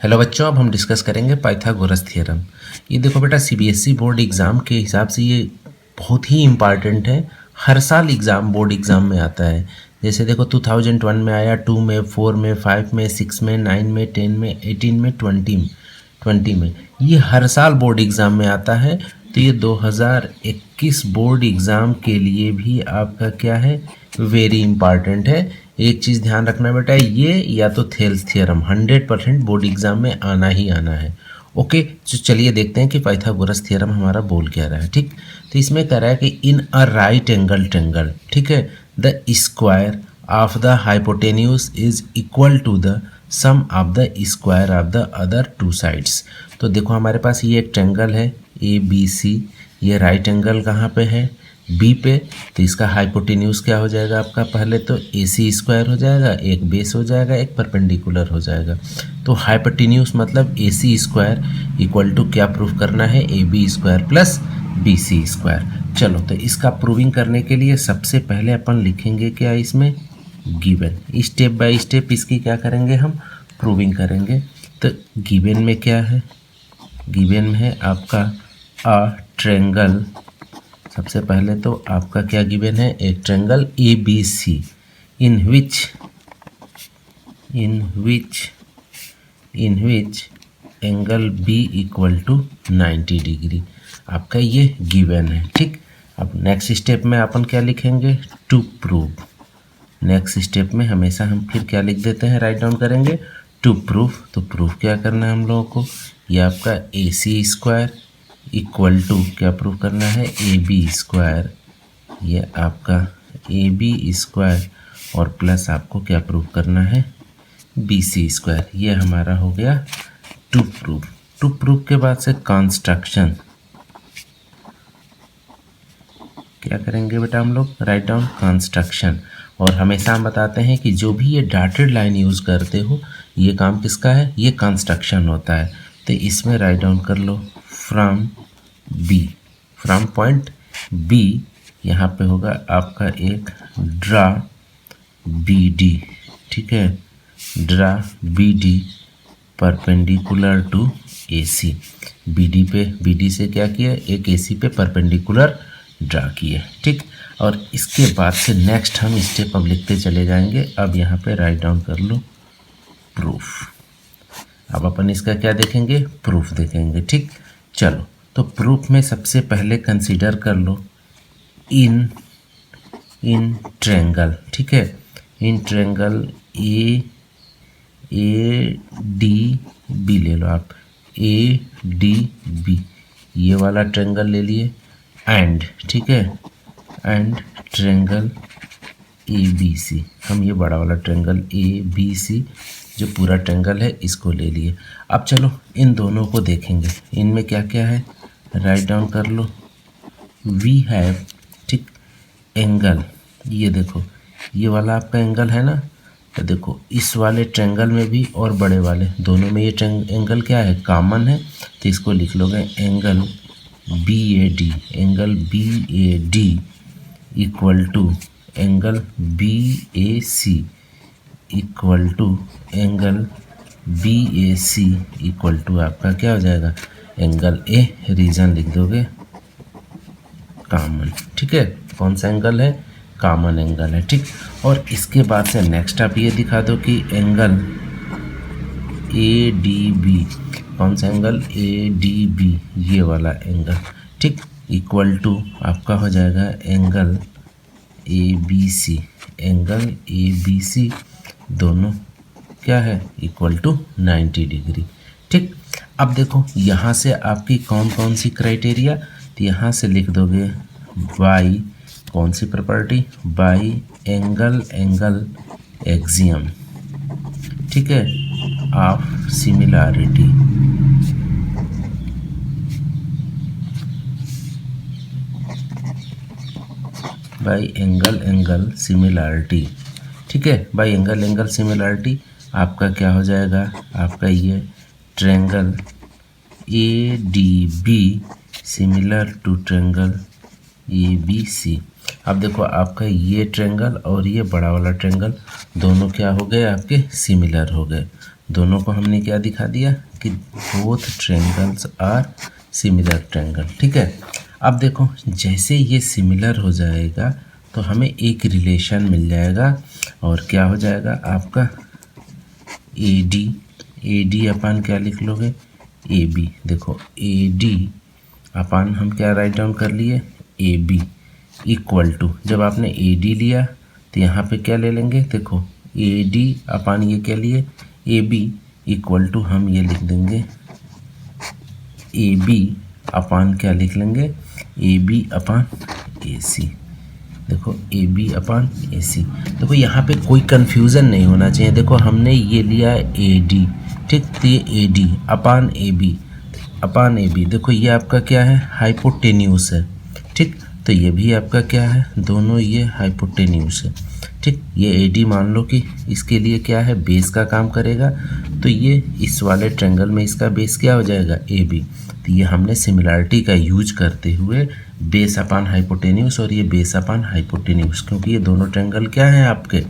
Hello बच्चों, अब हम डिस्कस करेंगे पाइथागोरस थ्योरम। ये देखो बेटा, सीबीएसई बोर्ड एग्ज़ाम के हिसाब से ये बहुत ही इम्पॉर्टेंट है। हर साल एग्ज़ाम बोर्ड एग्ज़ाम में आता है। जैसे देखो 2001 में आया, 2 में, 4 में, 5 में, 6 में, 9 में, 10 में, 18 में, 20 में। ये हर साल बोर्ड एग्ज़ाम में आता है। तो ये 2021 बोर्ड एग्ज़ाम के लिए भी आपका क्या है, वेरी इंपॉर्टेंट है। एक चीज़ ध्यान रखना बेटा, ये या तो थेल्स थ्योरम 100% बोर्ड एग्ज़ाम में आना ही आना है। ओके, तो चलिए देखते हैं कि पाइथागोरस थ्योरम हमारा बोल क्या रहा है। ठीक, तो इसमें कह रहा है कि in a right angle triangle, ठीक है, the square of the hypotenuse is equal to the sum of the square of the other two sides. तो देखो हमारे पास ये एक ट्रायंगल है ए बी सी। ये राइट एंगल कहाँ पे है, बी पे। तो इसका हाइपोटेन्यूज क्या हो जाएगा आपका, पहले तो ए सी स्क्वायर हो जाएगा, एक बेस हो जाएगा, एक परपेंडिकुलर हो जाएगा। तो हाइपोटेन्यूज मतलब A C square equal to क्या प्रूफ करना है, A B square plus B C square. चलो, तो इसका प्रूविंग करने के लिए सबसे पहले अपन लिखेंगे क्या इसमें, गिवन। स्टेप बाय स्टेप इसकी क्या करेंगे, हम प्रूविंग करेंगे। तो गिवन में क्या है, गिवन में है आपका अ ट्रायंगल। सबसे पहले तो आपका क्या गिवन है, एक triangle A B C in which angle B equal to 90 degree. आपका ये गिवन है। ठीक, अब नेक्स्ट स्टेप में अपन क्या लिखेंगे, टू प्रूव। नेक्स्ट स्टेप में हमेशा हम फिर क्या लिख देते हैं, राइट डाउन करेंगे टू प्रूफ। तो प्रूफ क्या करना है हम लोगों को, ये आपका A C square equal to क्या प्रूफ करना है, ए बी स्क्वायर। ये आपका ए बी स्क्वायर और प्लस आपको क्या प्रूफ करना है, बी सी स्क्वायर। ये हमारा हो गया टू प्रूफ। टू प्रूफ के बाद से कंस्ट्रक्शन क्या करेंगे बेटा हम लोग, राइट डाउन कंस्ट्रक्शन। और हमेशा हम बताते हैं कि जो भी ये डॉटेड लाइन यूज़ करते हो, ये काम किसका है, ये कंस्ट्रक्शन होता है। तो इसमें राइट डाउन कर लो from B, from point B यहाँ पे होगा आपका एक ड्रा बी डी। ठीक है, draw B D perpendicular to A C. B D पे, बी डी से क्या किया, एक ए सी पे परपेंडिकुलर ड्रा किए। ठीक, और इसके बाद से नेक्स्ट हम स्टेप अब लिखते चले जाएंगे। अब यहाँ पे राइट डाउन कर लो प्रूफ। अब अपन इसका क्या देखेंगे, प्रूफ देखेंगे। ठीक, चलो, तो प्रूफ में सबसे पहले कंसीडर कर लो इन ट्रायंगल। ठीक है, in triangle A D B ले लो आप, ए डी बी ये वाला ट्रायंगल ले लिए। एंड, ठीक है, and triangle A B C, हम ये बड़ा वाला ट्रायंगल ए बी सी जो पूरा ट्रायंगल है इसको ले लिए। अब चलो इन दोनों को देखेंगे, इनमें क्या क्या है, राइट डाउन कर लो वी हैव। ठीक, एंगल, ये देखो ये वाला आपका एंगल है ना। तो देखो इस वाले ट्रायंगल में भी और बड़े वाले दोनों में ये एंगल क्या है, कॉमन है। तो इसको लिख लोगे angle B A D, angle B A D equal to angle B A C equal to angle B A C equal to आपका क्या हो जाएगा, एंगल ए रीजन लिख दोगे कॉमन। ठीक है, कौन सा एंगल है, कॉमन एंगल है। ठीक, और इसके बाद से नेक्स्ट आप ये दिखा दो कि एंगल ए डी बी, कौन सा एंगल, ए डी बी ये वाला एंगल। ठीक, इक्वल टू आपका हो जाएगा angle A B C, angle A B C दोनों क्या है, इक्वल टू 90 डिग्री। ठीक, अब देखो यहाँ से आपकी कौन कौन सी क्राइटेरिया, तो यहाँ से लिख दोगे बाई कौन सी प्रॉपर्टी, बाई एंगल एक्सियम। ठीक है, of similarity. By angle similarity. ठीक है, बाई एंगल सिमिलैरिटी आपका क्या हो जाएगा, आपका ये triangle A D B similar to triangle A B C. अब देखो आपका ये ट्रायंगल और ये बड़ा वाला ट्रायंगल दोनों क्या हो गए, आपके सिमिलर हो गए। दोनों को हमने क्या दिखा दिया कि both triangles are similar triangle. ठीक है, अब देखो जैसे ये सिमिलर हो जाएगा तो हमें एक रिलेशन मिल जाएगा और क्या हो जाएगा आपका AD अपान क्या लिख लोगे AB। देखो AD अपान हम क्या राइट डाउन कर लिए AB इक्वल टू, जब आपने AD लिया तो यहाँ पे क्या ले लेंगे, देखो AD अपान ये क्या लिए AB इक्वल टू हम ये लिख देंगे AB अपान क्या लिख लेंगे AB अपान AC। देखो AB अपान AC। देखो यहाँ पे कोई कन्फ्यूज़न नहीं होना चाहिए। देखो हमने ये लिया AD, ठीक, तो ये AD अपान AB। देखो ये आपका क्या है हाइपोटेन्यूस है, ठीक, तो ये भी आपका क्या है, दोनों ये हाइपोटेन्यूस है। ठीक, ये AD मान लो कि इसके लिए क्या है बेस का काम करेगा, तो ये इस वाले ट्रायंगल में इसका बेस क्या हो जाएगा AB। तो ये हमने सिमिलरिटी का यूज करते हुए बेस अपान हाइपोटेन्यूस और ये बेस अपान हाइपोटेन्यूस, क्योंकि ये दोनों ट्रायंगल क्या हैं आपके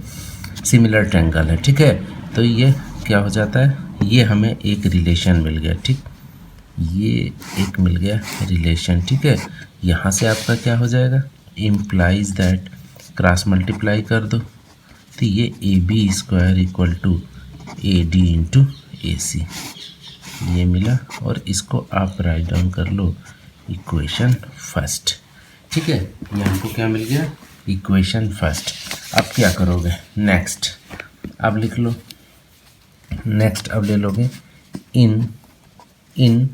सिमिलर ट्रायंगल है। ठीक है, तो ये क्या हो जाता है, ये हमें एक रिलेशन मिल गया। ठीक, ये एक मिल गया रिलेशन। ठीक है, यहाँ से आपका क्या हो जाएगा इम्प्लाइज दैट, क्रॉस मल्टीप्लाई कर दो तो ये AB square equal to AD into AC ये मिला, और इसको आप राइट डाउन कर लो इक्वेशन फर्स्ट। ठीक है, ये हमको क्या मिल गया इक्वेशन फर्स्ट। अब क्या करोगे नेक्स्ट, अब लिख लो नेक्स्ट, अब ले लोगे इन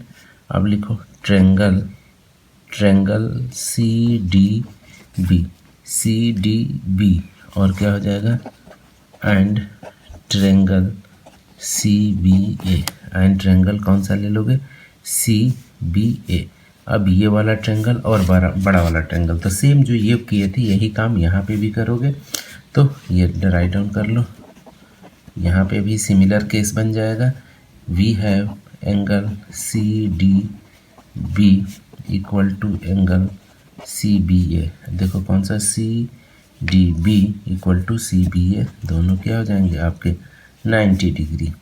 अब लिखो ट्रायंगल CDB और क्या हो जाएगा and triangle CBA। And triangle कौन सा ले लोगे CBA। अब ये वाला ट्रायंगल और बड़ा वाला ट्रायंगल, तो सेम जो ये किए थे यही काम यहाँ पे भी करोगे। तो ये राइट डाउन कर लो, यहाँ पे भी सिमिलर केस बन जाएगा। We have angle CDB equal to angle CBA। देखो कौन सा CDB इक्वल टू CBA, दोनों क्या हो जाएंगे आपके 90 डिग्री।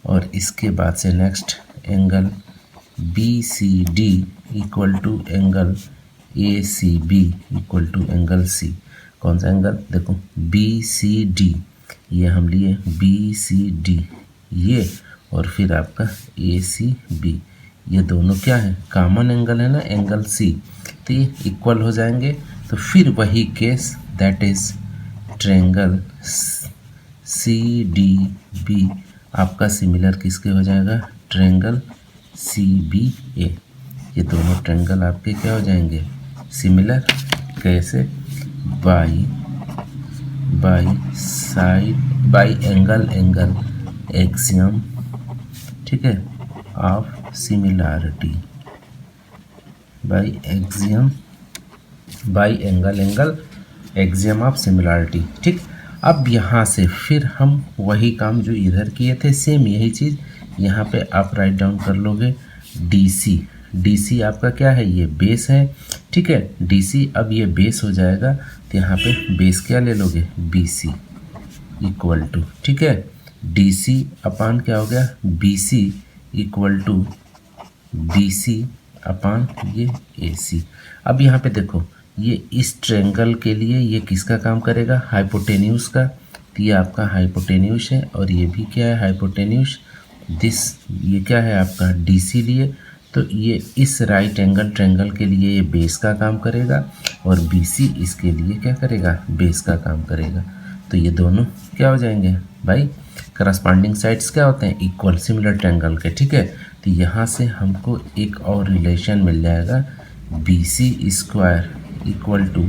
और इसके बाद से next angle BCD equal to angle ACB equal to angle C। कौन सा एंगल, देखो BCD, ये हम लिए BCD ये, और फिर आपका ACB, ये दोनों क्या है कॉमन एंगल है ना एंगल C, तो ये इक्वल हो जाएंगे। तो फिर वही case that is triangle CDB आपका सिमिलर किसके हो जाएगा ट्रायंगल CBA। ये दोनों ट्रायंगल आपके क्या हो जाएंगे सिमिलर, कैसे by side by angle axiom, ठीक है, of similarity, by angle axiom of similarity. ठीक, अब यहाँ से फिर हम वही काम जो इधर किए थे सेम यही चीज़ यहाँ पे आप राइट डाउन कर लोगे DC आपका क्या है ये बेस है। ठीक है, DC अब ये बेस हो जाएगा तो यहाँ पे बेस क्या ले लोगे BC इक्वल टू, ठीक है, DC अपान क्या हो गया BC इक्वल टू BC अपान ये AC। अब यहाँ पे देखो ये इस ट्रायंगल के लिए ये किसका काम करेगा हाइपोटेन्यूस का, तो ये आपका हाइपोटेन्यूस है और ये भी क्या है हाइपोटेन्यूस। ये क्या है आपका DC लिए, तो ये इस राइट एंगल ट्रायंगल के लिए ये बेस का काम करेगा और BC इसके लिए क्या करेगा बेस का काम करेगा। तो ये दोनों क्या हो जाएंगे भाई करस्पॉन्डिंग साइड्स क्या होते हैं इक्वल सिमिलर ट्रायंगल के। ठीक है, तो यहाँ से हमको एक और रिलेशन मिल जाएगा BC square equal to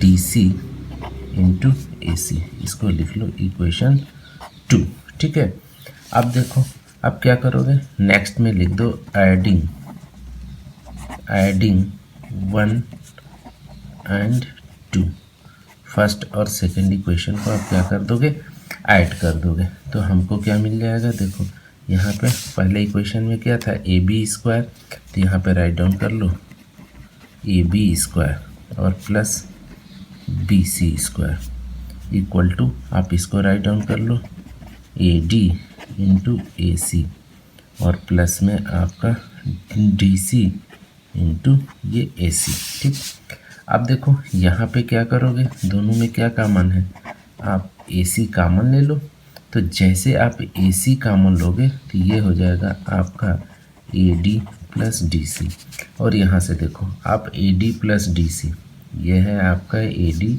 DC into AC। इसको लिख लो इक्वेशन 2। ठीक है, अब देखो अब क्या करोगे नेक्स्ट में लिख दो एडिंग 1 एंड 2। फर्स्ट और सेकंड इक्वेशन को आप क्या कर दोगे ऐड कर दोगे, तो हमको क्या मिल जाएगा। देखो यहाँ पे पहले इक्वेशन में क्या था AB स्क्वायर, तो यहाँ पे राइट डाउन कर लो AB स्क्वायर और plus BC square equal to, आप इसको राइट डाउन कर लो AD इंटू ए सी और प्लस में आपका डी सी इंटू ये ए सी। ठीक, अब देखो यहाँ पे क्या करोगे, दोनों में क्या कॉमन है, आप ए सी कॉमन ले लो। तो जैसे आप ए सी कॉमन लोगे तो ये हो जाएगा आपका A D plus D C. और यहाँ से देखो आप A D plus D C, ये है आपका ए डी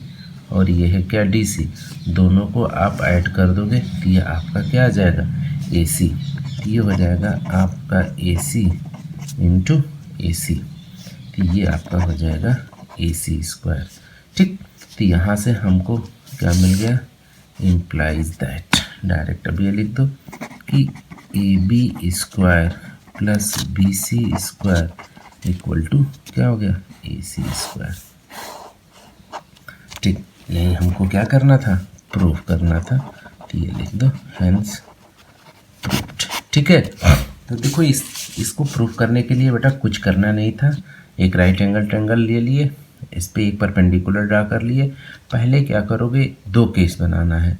और ये है क्या डी सी, दोनों को आप ऐड कर दोगे तो ये आपका क्या आ जाएगा ए सी। ये हो जाएगा आपका ए सी इंटू ए सी, तो ये आपका हो जाएगा ए सी स्क्वायर। ठीक, तो यहाँ से हमको क्या मिल गया, इम्प्लाइज दैट, डायरेक्ट अब ये लिख दो कि A B square plus B C square equal to क्या हो गया ए सी स्क्वायर। ठीक, यही हमको क्या करना था, प्रूफ करना था, तो ये लिख दो हेंस प्रूफ्ड। ठीक है, तो देखो इसको प्रूफ करने के लिए बेटा कुछ करना नहीं था, एक राइट एंगल ट्रायंगल ले लिए, इस पे एक परपेंडिकुलर ड्रा कर लिए। पहले क्या करोगे, दो केस बनाना है,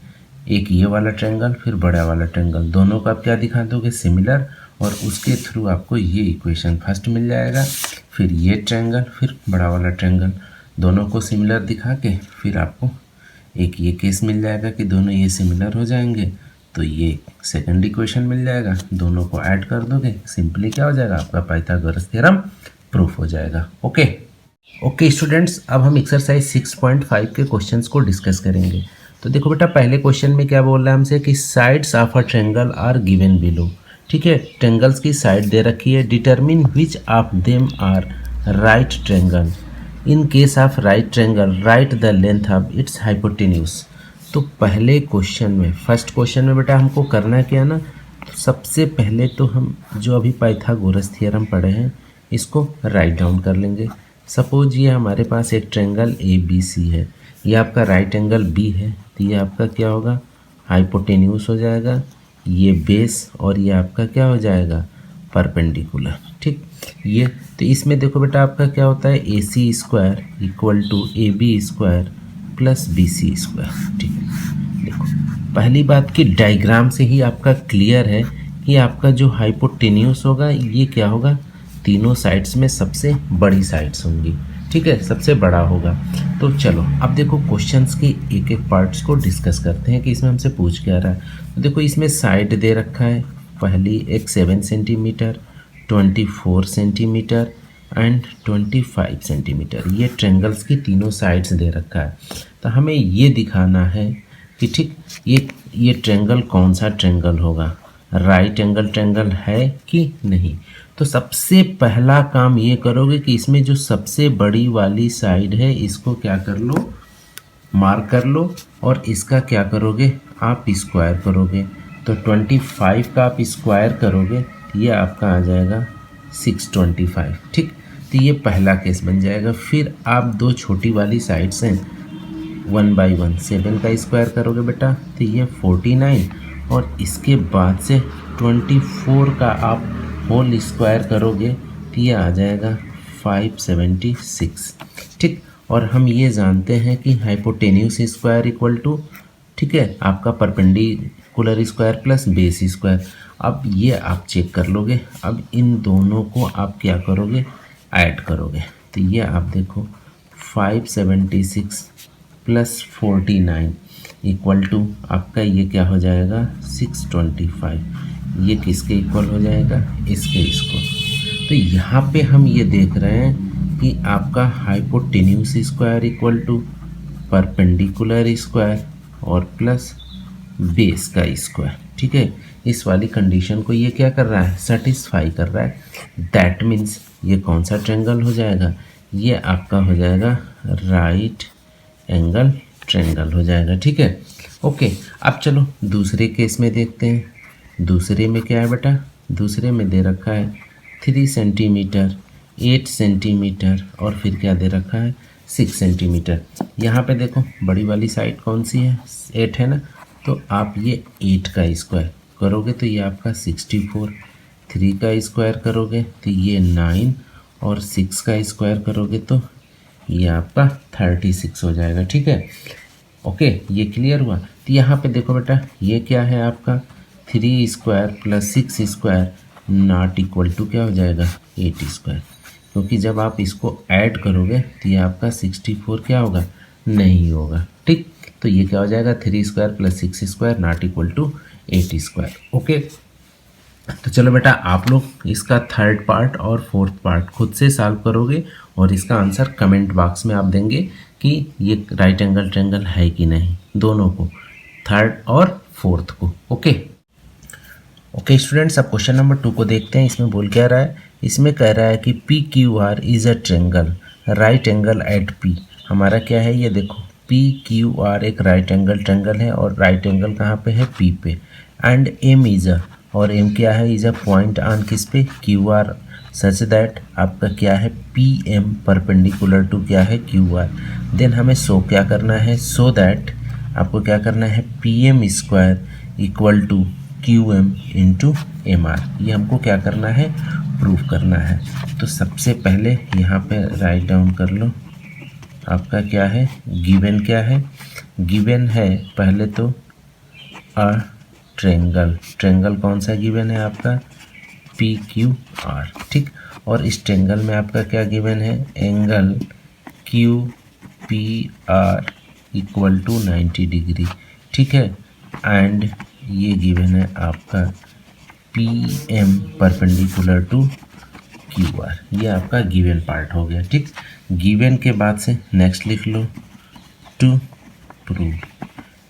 एक ये वाला ट्रायंगल फिर बड़ा वाला ट्रायंगल, दोनों को आप क्या दिखा दोगे सिमिलर, और उसके थ्रू आपको ये इक्वेशन फर्स्ट मिल जाएगा, फिर ये ट्रायंगल फिर बड़ा वाला ट्रायंगल, दोनों को सिमिलर दिखा के फिर आपको एक ये केस मिल जाएगा कि दोनों ये सिमिलर हो जाएंगे, तो ये सेकंड इक्वेशन मिल जाएगा, दोनों को ऐड कर दोगे, सिंपली क्या हो जाएगा आपका पाइथागोरस थ्योरम प्रूफ हो जाएगा। ओके स्टूडेंट्स, अब हम एक्सरसाइज 6.5 के क्वेश्चंस को डिस्कस करेंगे। तो देखो बेटा पहले क्वेश्चन में क्या बोल रहा है हमसे कि sides of a triangle are given below. ठीक है, ट्रायंगल्स की साइड दे रखी है, determine which of them are right triangle, in case of right triangle write the length of its hypotenuse. तो पहले क्वेश्चन में, फर्स्ट क्वेश्चन में बेटा हमको करना क्या ना, तो सबसे पहले तो हम जो अभी पाइथागोरस थ्योरम पढ़े हैं इसको राइट डाउन कर लेंगे। सपोज ये हमारे पास एक ट्रायंगल ए बी सी है, ये आपका राइट एंगल बी है, तो ये आपका क्या होगा हाइपोटेन्यूज हो जाएगा, ये बेस और ये आपका क्या हो जाएगा परपेंडिकुलर। ठीक, ये तो इसमें देखो बेटा आपका क्या होता है A C square equal to A B square plus B C square. ठीक है, देखो पहली बात कि डायग्राम से ही आपका क्लियर है कि आपका जो हाइपोटेन्यूस होगा ये क्या होगा, तीनों साइड्स में सबसे बड़ी साइड्स होंगी। ठीक है, सबसे बड़ा होगा। तो चलो अब देखो क्वेश्चंस के एक एक पार्ट्स को डिस्कस करते हैं कि इसमें हमसे पूछ क्या रहा है। तो देखो इसमें साइड दे रखा है, पहली एक 7 सेंटीमीटर, 24 सेंटीमीटर एंड 25 सेंटीमीटर, ये ट्रायंगल्स की तीनों साइड्स दे रखा है। तो हमें ये दिखाना है कि ठीक ये ट्रायंगल कौन सा ट्रायंगल होगा, राइट एंगल ट्रायंगल है कि नहीं। तो सबसे पहला काम ये करोगे कि इसमें जो सबसे बड़ी वाली साइड है इसको क्या कर लो, मार्क कर लो, और इसका क्या करोगे आप स्क्वायर करोगे। तो 25 का आप स्क्वायर करोगे ये आपका आ जाएगा 625। ठीक, तो ये पहला केस बन जाएगा। फिर आप दो छोटी वाली साइड्स हैं 1 बाई 1, 7 का स्क्वायर करोगे बेटा तो ये 49, और इसके बाद से 24 का आप होल स्क्वायर करोगे तो ये आ जाएगा 576। ठीक, और हम ये जानते हैं कि हाइपोटेन्यूस स्क्वायर इक्वल टू, ठीक है, आपका perpendicular square plus base square. अब ये आप चेक कर लोगे, अब इन दोनों को आप क्या करोगे ऐड करोगे, तो ये आप देखो 576 प्लस 49 इक्वल टू आपका ये क्या हो जाएगा 625। ये किसके इक्वल हो जाएगा, इसके इसको। तो यहाँ पे हम ये देख रहे हैं कि आपका hypotenuse square equal to perpendicular square और प्लस बेस का स्क्वायर। ठीक है, इस वाली कंडीशन को ये क्या कर रहा है, सेटिस्फाई कर रहा है। दैट मीन्स ये कौन सा ट्रायंगल हो जाएगा, ये आपका हो जाएगा राइट एंगल ट्रायंगल हो जाएगा। ठीक है, ओके। अब चलो दूसरे केस में देखते हैं। दूसरे में क्या है बेटा, दूसरे में दे रखा है 3 सेंटीमीटर, 8 सेंटीमीटर और फिर क्या दे रखा है 6 सेंटीमीटर। यहाँ पे देखो बड़ी वाली साइड कौन सी है, 8 है ना, तो आप ये 8 का स्क्वायर करोगे तो ये आपका 64, 3 का स्क्वायर करोगे तो ये 9 और 6 का स्क्वायर करोगे तो ये आपका 36 हो जाएगा। ठीक है, ओके, ये क्लियर हुआ। तो यहाँ पे देखो बेटा ये क्या है आपका 3 square plus 6 square not equal to क्या हो जाएगा 8 स्क्वायर, क्योंकि जब आप इसको ऐड करोगे तो ये आपका 64 क्या होगा नहीं होगा। ठीक, तो ये क्या हो जाएगा 3 square plus 6 square not equal to 8 square. Okay, तो चलो बेटा आप लोग इसका थर्ड पार्ट और फोर्थ पार्ट खुद से सॉल्व करोगे और इसका आंसर कमेंट बॉक्स में आप देंगे कि ये राइट एंगल ट्रायंगल है कि नहीं, दोनों को, थर्ड और फोर्थ को। ओके ओके स्टूडेंट्स, अब क्वेश्चन नंबर 2 को देखते हैं। इसमें बोल क्या रहा है, इसमें कह रहा है कि P Q R is a triangle right angle at P. हमारा क्या है ये देखो, पी क्यू आर एक राइट एंगल ट्रायंगल है और राइट एंगल कहाँ पे है पी पे, एंड एम इज अ, और एम क्या है इज अ पॉइंट ऑन किस पे क्यू आर, सच दैट आपका क्या है पी एम परपेंडिकुलर टू क्या है क्यू आर। देन हमें शो क्या करना है, सो दैट आपको क्या करना है P M square equal to Q M into M R, ये हमको क्या करना है प्रूफ करना है। तो सबसे पहले यहाँ पे राइट डाउन कर लो, आपका क्या है गिवन क्या है, गिवन है पहले तो अ ट्रायंगल, ट्रायंगल कौन सा गिवन है आपका पी क्यू आर। ठीक, और इस ट्रायंगल में आपका क्या गिवन है angle Q P R equal to 90 degree. ठीक है, एंड ये गिवन है आपका P M perpendicular to Q R, ये आपका गिवन पार्ट हो गया। ठीक, गिवन के बाद से नेक्स्ट लिख लो टू प्रूव।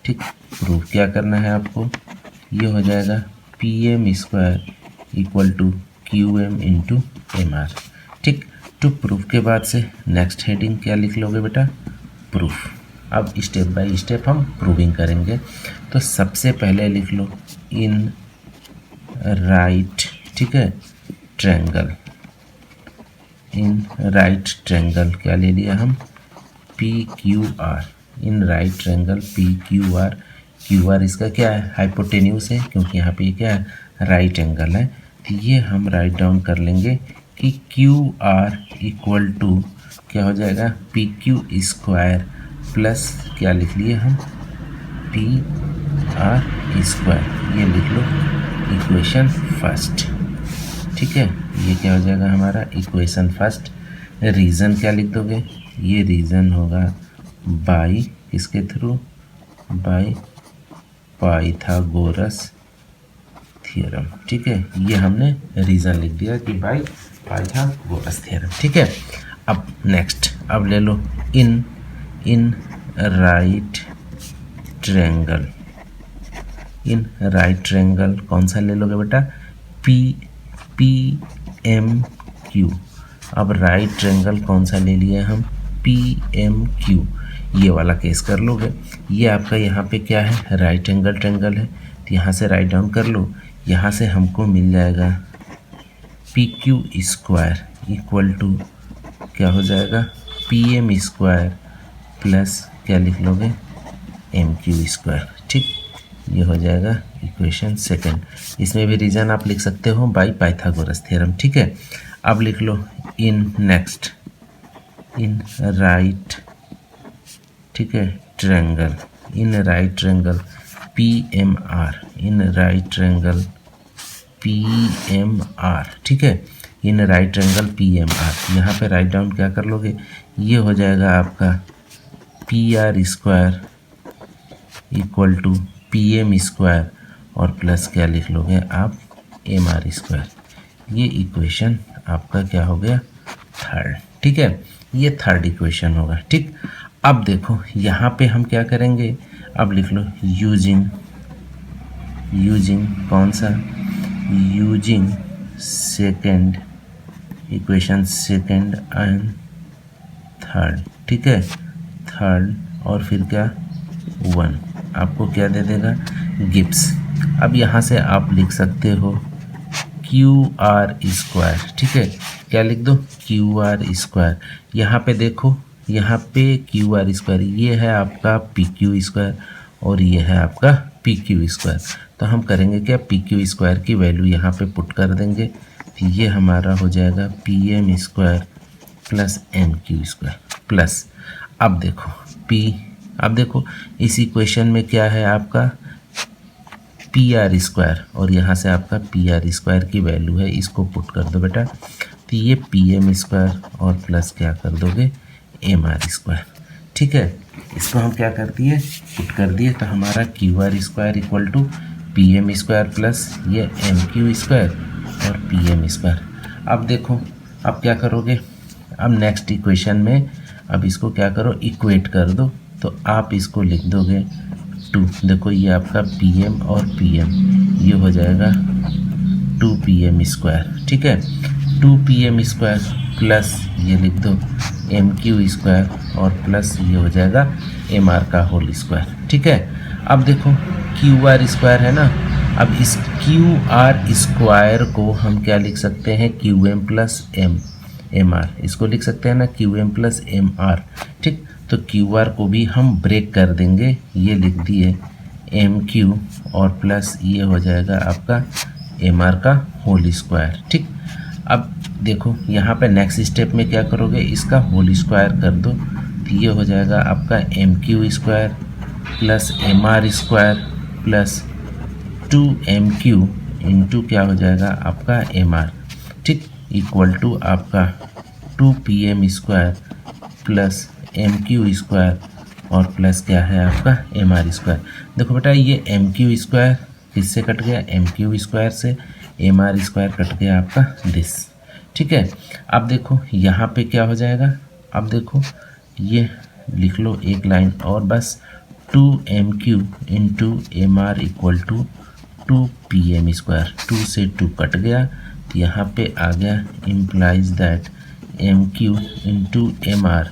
ठीक, प्रूव क्या करना है आपको, ये हो जाएगा P M square equal to Q M into M R. ठीक, टू प्रूफ के बाद से नेक्स्ट हेडिंग क्या लिख लोगे बेटा प्रूफ। अब स्टेप बाय स्टेप हम प्रूविंग करेंगे। तो सबसे पहले लिख लो इन राइट, ठीक है ट्रायंगल, इन राइट ट्रायंगल क्या ले लिया हम P Q are, in right triangle P Q are, Q R इसका क्या है हाइपोटेन्यूस है क्योंकि यहाँ पे क्या है राइट एंगल है। तो ये हम राइट डाउन कर लेंगे कि क्यू आर इक्वल टू क्या हो जाएगा पी क्यू स्क्वायर प्लस क्या लिख लिए हम पी आर स्क्वायर, ये लिख लो इक्वेशन फर्स्ट। ठीक है, ये क्या हो जाएगा हमारा इक्वेशन फर्स्ट। रीज़न क्या लिख दोगे, ये रीज़न होगा बाई किसके थ्रू, बाई पाइथागोरस थ्योरम। ठीक है, ये हमने रीज़न लिख दिया कि बाई पाइथागोरस थ्योरम। ठीक है, अब नेक्स्ट अब ले लो in right triangle, in right triangle कौन सा ले लोगे बेटा पी एम क्यू। अब राइट ट्रायंगल कौन सा ले लिया हम पी एम क्यू, ये वाला केस कर लोगे। ये आपका यहाँ पे क्या है राइट एंगल ट्रायंगल है, तो यहाँ से राइट डाउन कर लो, यहाँ से हमको मिल जाएगा P Q square equal to क्या हो जाएगा पी एम स्क्वायर प्लस क्या लिख लोगे एम क्यू स्क्वायर। ठीक, ये हो जाएगा इक्वेशन सेकंड। इसमें भी रीज़न आप लिख सकते हो बाई पाइथागोरस थ्योरम। ठीक है, अब लिख लो इन नेक्स्ट इन राइट, ठीक है triangle, in right triangle P M R, in right triangle P M R. ठीक है, in right triangle P M R, यहाँ पे राइट डाउन क्या कर लोगे, ये हो जाएगा आपका P R square equal to P M square और प्लस क्या लिख लोगे आप एम आर स्क्वायर। ये इक्वेशन आपका क्या हो गया थर्ड। ठीक है, ये थर्ड इक्वेशन होगा। ठीक, अब देखो यहाँ पे हम क्या करेंगे, अब लिख लो यूजिंग कौन सा using second equation second and third. ठीक है, थर्ड और फिर क्या 1 आपको क्या दे देगा गिब्स। अब यहाँ से आप लिख सकते हो क्यू आर स्क्वायर। ठीक है, क्या लिख दो क्यू आर स्क्वायर, यहाँ पे देखो यहाँ पे क्यू आर स्क्वायर, ये है आपका पी क्यू स्क्वायर और ये है आपका पी क्यू स्क्वायर। तो हम करेंगे क्या पी क्यू स्क्वायर की वैल्यू यहाँ पे पुट कर देंगे, तो ये हमारा हो जाएगा P M square plus M Q square plus, अब देखो अब देखो इस इक्वेशन में क्या है आपका पी आर स्क्वायर और यहाँ से आपका पी आर स्क्वायर की वैल्यू है, इसको पुट कर दो बेटा। तो ये पी एम स्क्वायर और प्लस क्या कर दोगे एम आर स्क्वायर। ठीक है, इसको हम क्या कर दिए पुट कर दिए, तो हमारा Q R square equal to P M square plus ये एम क्यू स्क्वायर और पी एम स्क्वायर। अब देखो अब क्या करोगे, अब नेक्स्ट इक्वेशन में अब इसको क्या करो इक्वेट कर दो, तो आप इसको लिख दोगे 2। देखो ये आपका पी एम और पी एम ये हो जाएगा 2 पी एम स्क्वायर। ठीक है, 2 पी एम स्क्वायर प्लस ये लिख दो एम क्यू स्क्वायर और प्लस ये हो जाएगा एम आर का होल स्क्वायर। ठीक है, अब देखो क्यू आर स्क्वायर है ना, अब इस क्यू आर स्क्वायर को हम क्या लिख सकते हैं Q M plus M R, इसको लिख सकते हैं ना Q M plus M R. ठीक, तो क्यू आर को भी हम ब्रेक कर देंगे, ये लिख दिए एम क्यू और प्लस ये हो जाएगा आपका एम आर का होल स्क्वायर। ठीक, अब देखो यहाँ पे नेक्स्ट स्टेप में क्या करोगे इसका होल स्क्वायर कर दो, तो ये हो जाएगा आपका M Q square plus M R square plus 2 M Q into क्या हो जाएगा आपका एम आर। ठीक, इक्वल टू आपका 2 P M square plus M Q square और प्लस क्या है आपका एम आर स्क्वायर। देखो बेटा ये एम क्यू स्क्वायर किससे कट गया एम क्यू स्क्वायर से, एम आर स्क्वायर कट गया आपका दिस। ठीक है, अब देखो यहाँ पे क्या हो जाएगा, अब देखो ये लिख लो एक लाइन और बस 2 M Q into M R equal to 2 P M square, 2 से 2 कट गया, तो यहाँ पे आ गया implies that M Q into M R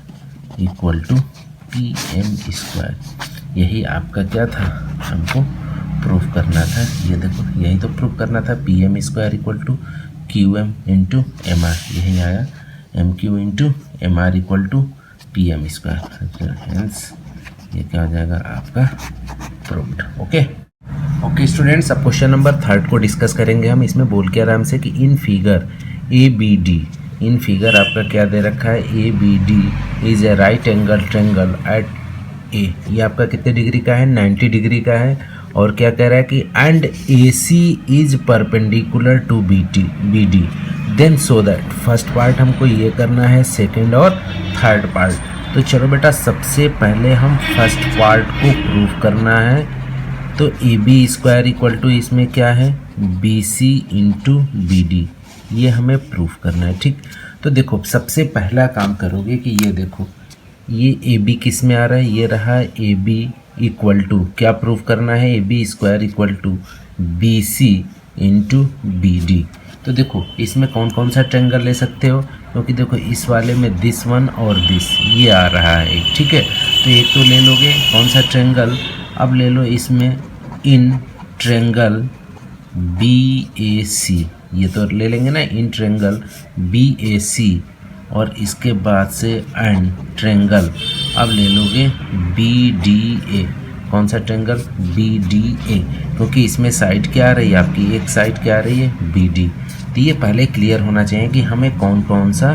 equal to P M square. यही आपका क्या था हमको प्रूफ करना था, ये देखो यही तो प्रूफ करना था, P M square equal to Q M into M R, यही आया M Q into M R equal to P M square. Hence ये क्या हो जाएगा आपका प्रूफ्ड। ओके स्टूडेंट्स, अब क्वेश्चन नंबर 3 को डिस्कस करेंगे हम। इसमें बोल के आराम से कि in figure A B D, in figure आपका क्या दे रखा है A B D is a right angle triangle at A, ये आपका कितने डिग्री का है 90 डिग्री का है, और क्या कह रहा है कि and A C is perpendicular to B D, then so that. First part हमको ये करना है, सेकेंड और थर्ड पार्ट। तो चलो बेटा सबसे पहले हम फर्स्ट पार्ट को प्रूफ करना है, तो A B square equal to इसमें क्या है B C into B D, ये हमें प्रूफ करना है। ठीक, तो देखो सबसे पहला काम करोगे कि ये देखो ये ए बी किस में आ रहा है, ये रहा ए बी इक्वल टू क्या प्रूफ करना है A B square equal to B C into B D. तो देखो इसमें कौन कौन सा ट्रेंगल ले सकते हो, क्योंकि देखो इस वाले में दिस वन और दिस ये आ रहा है एक। ठीक है, तो एक तो ले लोगे कौन सा ट्रेंगल, अब ले लो इसमें इन ट्रेंगल बी ए सी, ये तो ले लेंगे ना in triangle B A C, और इसके बाद से एंड ट्रेंगल अब ले लोगे बी डी ए, कौन सा ट्रेंगल बी डी ए, क्योंकि इसमें साइड क्या आ रही है आपकी एक साइड क्या आ रही है बी डी। तो ये पहले क्लियर होना चाहिए कि हमें कौन कौन सा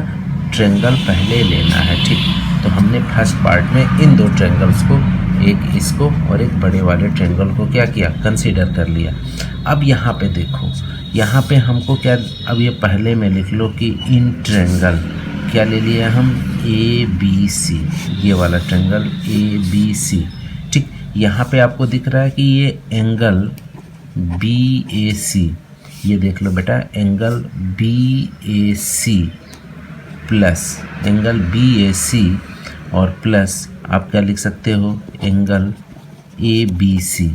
ट्रेंगल पहले लेना है। ठीक, तो हमने फर्स्ट पार्ट में इन दो ट्रेंगल्स को, एक इसको और एक बड़े वाले ट्रेंगल को क्या किया कंसीडर कर लिया। अब यहाँ पे देखो यहाँ पे हमको क्या, अब ये पहले में लिख लो कि इन ट्रेंगल क्या ले लिया हम ए बी सी, ये वाला ट्रेंगल ए बी सी। ठीक, यहाँ पे आपको दिख रहा है कि ये एंगल बी ए सी, ये देख लो बेटा angle B A C plus angle B A C और प्लस आप क्या लिख सकते हो angle A B C,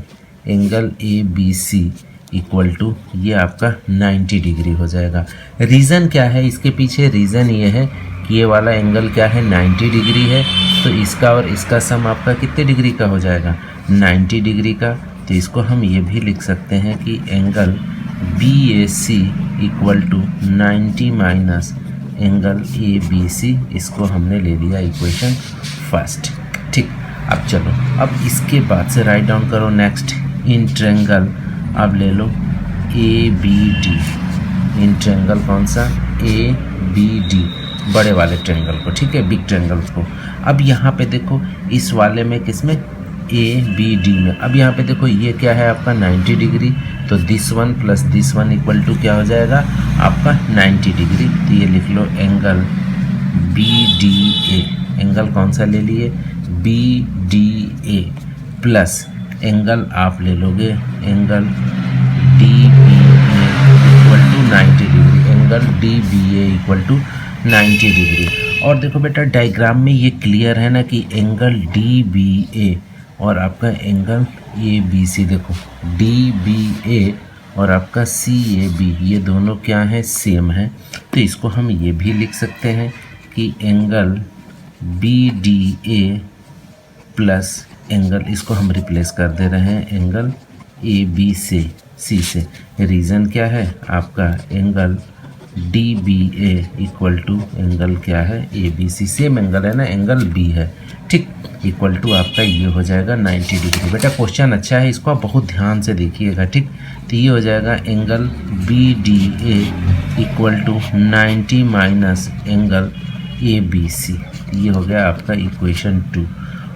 angle A B C equal to ये आपका 90 डिग्री हो जाएगा। रीज़न क्या है इसके पीछे, रीज़न ये है कि ये वाला एंगल क्या है 90 डिग्री है, तो इसका और इसका सम आपका कितने डिग्री का हो जाएगा 90 डिग्री का। तो इसको हम ये भी लिख सकते हैं कि angle B A C equal to 90 minus angle A B C, इसको हमने ले लिया इक्वेशन फर्स्ट। ठीक, अब चलो अब इसके बाद से राइट डाउन करो नेक्स्ट इन ट्रेंगल, अब ले लो A B D, in triangle कौन सा ए बी डी, बड़े वाले ट्रेंगल को। ठीक है, बिग ट्रेंगल को। अब यहाँ पे देखो इस वाले में किसमें ए बी डी में। अब यहाँ पे देखो ये क्या है आपका 90 डिग्री, तो this one plus this one equal to क्या हो जाएगा आपका 90 डिग्री। तो ये लिख लो angle B D A, angle कौन सा ले लिए B D A, plus angle आप ले लोगे angle D B A equal to 90 degree, angle D B A equal to 90 degree. और देखो बेटा डायग्राम में ये क्लियर है ना कि एंगल डी बी ए और आपका एंगल ए बी सी, देखो डी बी ए और आपका सी ए बी ये दोनों क्या है सेम है। तो इसको हम ये भी लिख सकते हैं कि angle B D A plus angle, इसको हम रिप्लेस कर दे रहे हैं एंगल ए बी से सी से। रीज़न क्या है आपका angle D B A equal to angle क्या है A B C, same angle है ना, एंगल बी है, ठीक, इक्वल टू आपका ये हो जाएगा 90 डिग्री। बेटा क्वेश्चन अच्छा है, इसको आप बहुत ध्यान से देखिएगा, ठीक। तो ये हो जाएगा angle B D A equal to 90 minus angle A B C, ये हो गया आपका इक्वेशन 2।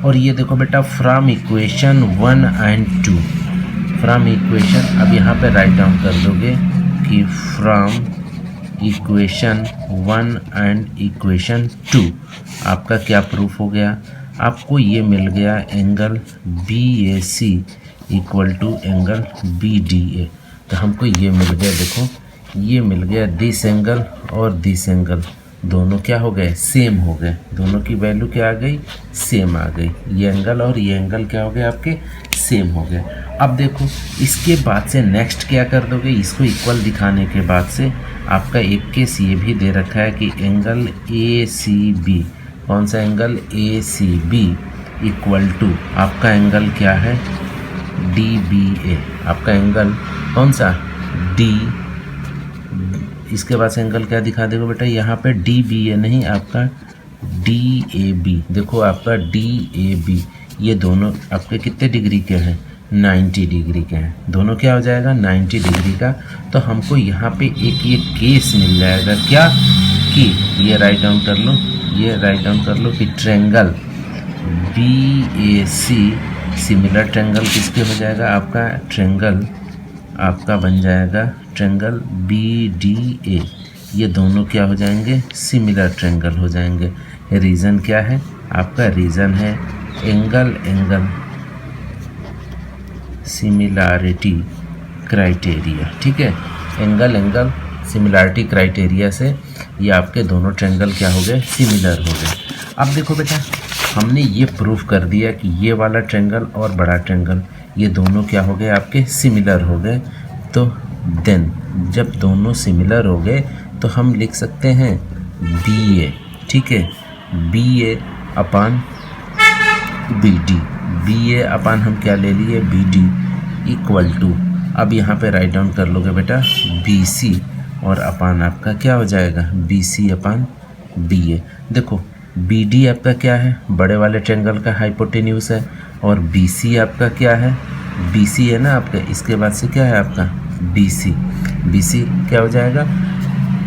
और ये देखो बेटा from equation 1 and 2, from equation, अब यहाँ पे राइट डाउन कर दोगे कि फ्रॉम इक्वेशन 1 एंड इक्वेशन 2 आपका क्या प्रूफ हो गया, आपको ये मिल गया angle B A C equal to angle B D A. तो हमको ये मिल गया, देखो ये मिल गया दिस एंगल और दिस एंगल दोनों क्या हो गए सेम हो गए, दोनों की वैल्यू क्या आ गई सेम आ गई, ये एंगल और ये एंगल क्या हो गए आपके सेम हो गए। अब देखो इसके बाद से नेक्स्ट क्या कर दोगे, इसको इक्वल दिखाने के बाद से आपका एक केस ये भी दे रखा है कि एंगल ए सी बी, कौन सा angle A C B equal to आपका एंगल क्या है डी बी ए, आपका एंगल कौन सा डी, इसके बाद से एंगल क्या दिखा देगा बेटा यहाँ पे डी बी ए नहीं आपका डी ए बी, देखो आपका डी ए बी ये दोनों आपके कितने डिग्री के हैं 90 डिग्री के हैं, दोनों क्या हो जाएगा 90 डिग्री का। तो हमको यहाँ पे एक ये केस मिल जाएगा क्या कि ये राइट डाउन कर लो, ये राइट डाउन कर लो कि triangle B A C similar triangle किसके हो जाएगा आपका ट्रेंगल आपका बन जाएगा ट्रेंगल बी डी ए, ये दोनों क्या हो जाएंगे सिमिलर ट्रेंगल हो जाएंगे। रीज़न क्या है आपका, रीज़न है एंगल एंगल सिमिलैरिटी क्राइटेरिया, ठीक है, एंगल एंगल सिमिलैरिटी क्राइटेरिया से ये आपके दोनों ट्रेंगल क्या हो गए सिमिलर हो गए। अब देखो बेटा हमने ये प्रूफ कर दिया कि ये वाला ट्रेंगल और बड़ा ट्रेंगल ये दोनों क्या हो गए आपके सिमिलर हो गए। तो देन जब दोनों सिमिलर हो गए तो हम लिख सकते हैं बी ए, ठीक है, बी ए अपान बी डी, बी ए अपान हम क्या ले लिए बी डी इक्वल टू, अब यहाँ पे राइट डाउन कर लोगे बेटा बी सी और अपान आपका क्या हो जाएगा बी सी अपान बी ए। देखो बी डी आपका क्या है बड़े वाले ट्रेंगल का हाइपोटेन्यूज है और बी सी आपका क्या है बी सी है ना आपका, इसके बाद से क्या है आपका बी सी, बी सी क्या हो जाएगा।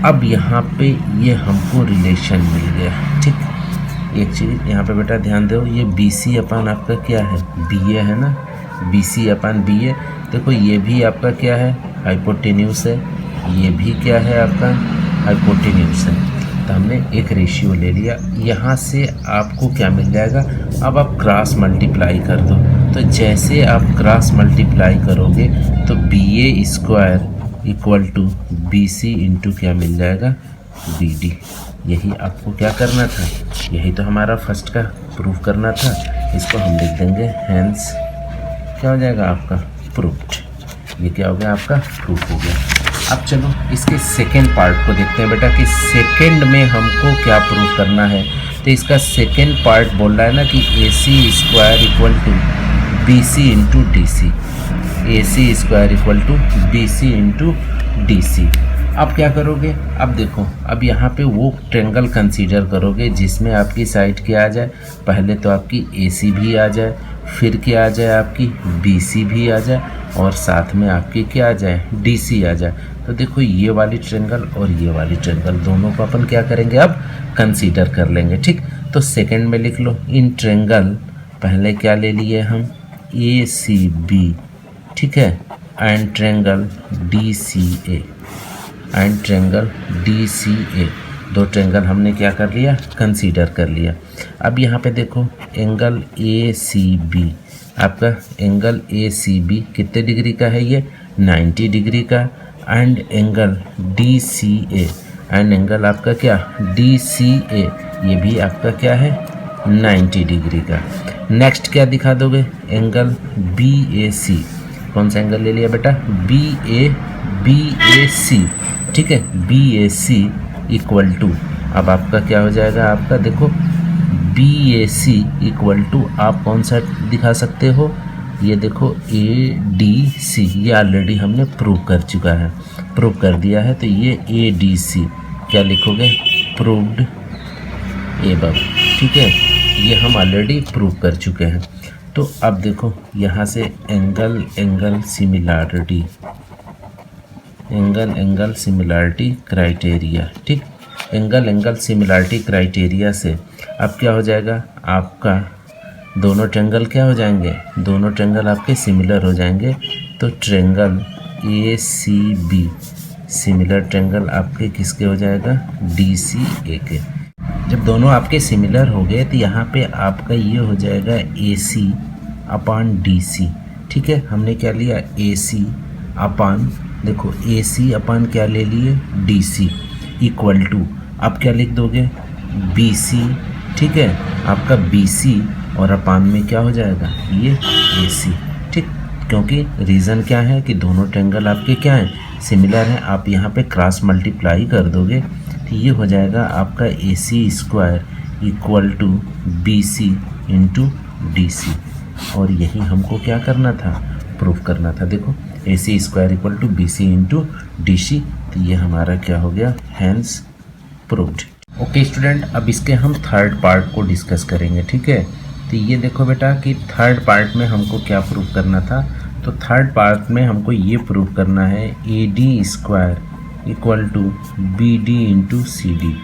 अब यहाँ पे ये हमको रिलेशन मिल गया, ठीक। एक चीज़ यहाँ पे बेटा ध्यान दो, ये बी सी अपान आपका क्या है बी ए है ना, बी सी अपान बी ए, देखो ये भी आपका क्या है हाइपोटेन्यूज है, ये भी क्या है आपका हाइपोटेन्यूज है। तो हमने एक रेशियो ले लिया, यहाँ से आपको क्या मिल जाएगा, अब आप क्रॉस मल्टीप्लाई कर दो। तो जैसे आप क्रॉस मल्टीप्लाई करोगे तो B A square equal to B C into क्या मिल जाएगा बी डी। यही आपको क्या करना था, यही तो हमारा फर्स्ट का प्रूफ करना था, इसको हम लिख देंगे हैंस क्या हो जाएगा आपका प्रूफ्ड। ये क्या हो गया आपका प्रूफ हो गया। अब चलो इसके सेकेंड पार्ट को देखते हैं बेटा कि सेकेंड में हमको क्या प्रूफ करना है। तो इसका सेकेंड पार्ट बोल रहा है ना कि A C square equal to B C into D C, A C square equal to B C into D C. अब क्या करोगे, अब देखो अब यहाँ पे वो ट्रेंगल कंसीडर करोगे जिसमें आपकी साइड क्या आ जाए, पहले तो आपकी ए सी भी आ जाए, फिर क्या आ जाए आपकी बी सी भी आ जाए और साथ में आपकी क्या आ जाए डी सी आ जाए। तो देखो ये वाली ट्रेंगल और ये वाली ट्रेंगल दोनों को अपन क्या करेंगे अब कंसीडर कर लेंगे, ठीक। तो सेकंड में लिख लो इन ट्रेंगल पहले क्या ले लिए हम, ए सी बी, ठीक है, and triangle D C A, and triangle D C A, दो ट्रेंगल हमने क्या कर लिया, कंसीडर कर लिया। अब यहाँ पे देखो एंगल ए सी बी, आपका एंगल ए सी बी कितने डिग्री का है, ये 90 डिग्री का, and angle D C A, and angle आपका क्या डी सी ए, ये भी आपका क्या है 90 डिग्री का। नेक्स्ट क्या दिखा दोगे, एंगल बी ए सी, कौन सा एंगल ले लिया बेटा, बी ए सी, ठीक है, B A C equal to, अब आपका क्या हो जाएगा, आपका देखो B A C equal to आप कौन सा दिखा सकते हो, ये देखो ए डी सी, ये ऑलरेडी हमने प्रूव कर चुका है, प्रूव कर दिया है, तो ये ए डी सी क्या लिखोगे, प्रूव्ड एबव, ठीक है, ये हम ऑलरेडी प्रूव कर चुके हैं। तो अब देखो यहाँ से angle similarity, angle similarity criteria, ठीक, एंगल सिमिलैरिटी क्राइटेरिया से अब क्या हो जाएगा, आपका दोनों ट्रेंगल क्या हो जाएंगे, दोनों ट्रेंगल आपके सिमिलर हो जाएंगे। तो triangle A C B similar triangle आपके किसके हो जाएगा, डी सी ए के। जब दोनों आपके सिमिलर हो गए तो यहाँ पे आपका ये हो जाएगा ए सी अपान डी सी, ठीक है, हमने क्या लिया ए सी अपान, देखो ए सी अपान क्या ले लिए डी सी इक्वल टू, आप क्या लिख दोगे बी सी, ठीक है, आपका बी सी और अपान में क्या हो जाएगा ये ए सी, ठीक, क्योंकि रीज़न क्या है कि दोनों ट्रेंगल आपके क्या हैं सिमिलर हैं। आप यहाँ पे क्रॉस मल्टीप्लाई कर दोगे तो ये हो जाएगा आपका A C square equal to B C into D C, और यही हमको क्या करना था, प्रूफ करना था। देखो A C square equal to B C into D C, तो ये हमारा क्या हो गया, हैंस प्रूव्ड। ओके स्टूडेंट, अब इसके हम थर्ड पार्ट को डिस्कस करेंगे, ठीक है। तो ये देखो बेटा कि थर्ड पार्ट में हमको क्या प्रूव करना था, तो थर्ड पार्ट में हमको ये प्रूव करना है A D square equal to B D into C D,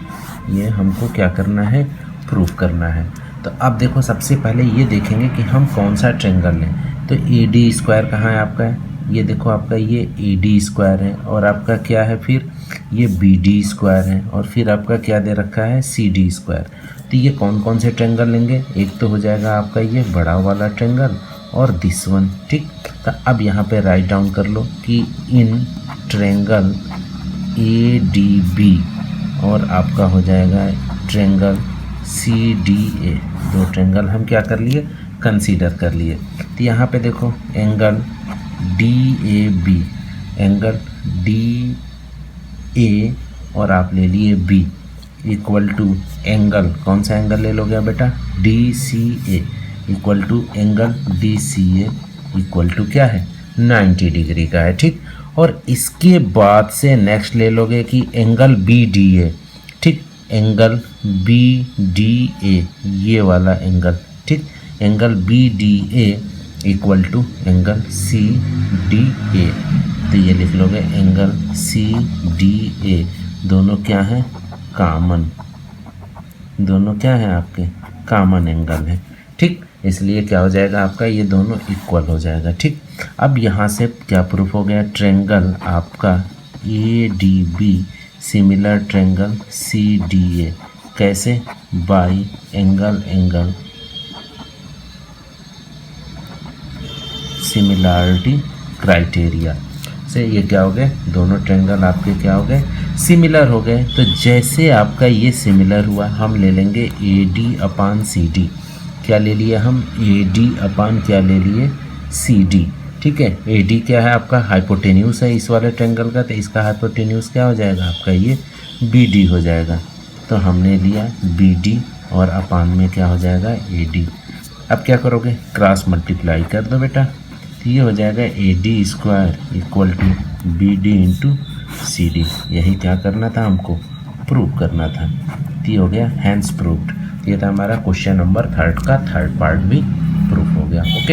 ये हमको क्या करना है, प्रूव करना है। तो अब देखो सबसे पहले ये देखेंगे कि हम कौन सा ट्रेंगल लें। तो ए डी स्क्वायर कहाँ है आपका है, ये देखो आपका ये ए डी स्क्वायर है, और आपका क्या है फिर ये बी डी स्क्वायर है, और फिर आपका क्या दे रखा है सी डी स्क्वायर। तो ये कौन कौन से ट्रेंगल लेंगे, एक तो हो जाएगा आपका ये बड़ा वाला ट्रेंगल और दिस वन, ठीक। तो अब यहाँ पे राइट डाउन कर लो कि इन ट्रेंगल ए डी बी और आपका हो जाएगा ट्रेंगल सी डी ए, दो ट्रेंगल हम क्या कर लिए, कंसीडर कर लिए। तो यहाँ पे देखो angle D A B, angle D A और आप ले लिए बी इक्वल टू एंगल, कौन सा एंगल ले लोगे बेटा, D C A equal to angle D C A equal to क्या है 90 डिग्री का है, ठीक। और इसके बाद से नेक्स्ट ले लोगे कि एंगल बी डी ए, ठीक, एंगल बी डी ए, ये वाला एंगल, ठीक, angle B D A equal to angle C D A, तो ये लिख लोगे एंगल सी डी ए, दोनों क्या हैं कॉमन, दोनों क्या है आपके कॉमन एंगल है, ठीक, इसलिए क्या हो जाएगा आपका ये दोनों इक्वल हो जाएगा, ठीक। अब यहाँ से क्या प्रूफ हो गया, ट्रेंगल आपका A D B similar triangle C D A, कैसे, बाई एंगल सिमिलैरिटी क्राइटेरिया से ये क्या हो गए, दोनों ट्रेंगल आपके क्या हो गए, सिमिलर हो गए। तो जैसे आपका ये सिमिलर हुआ हम ले लेंगे A D upon C D, क्या ले लिए हम ए डी अपान क्या ले लिए सी डी, ठीक है। ए डी क्या है आपका हाइपोटेन्यूस है इस वाले ट्रेंगल का, तो इसका हाइपोटेन्यूस क्या हो जाएगा आपका ये बी डी हो जाएगा, तो हमने लिया बी डी और अपान में क्या हो जाएगा ए डी। अब क्या करोगे, क्रॉस मल्टीप्लाई कर दो बेटा, तो ये हो जाएगा A D square equal to B D into C D, यही क्या करना था हमको, प्रूव करना था। तो ये हो गया हैंस प्रूव्ड। ये था हमारा क्वेश्चन नंबर थर्ड का थर्ड पार्ट भी प्रूफ हो गया। ओके।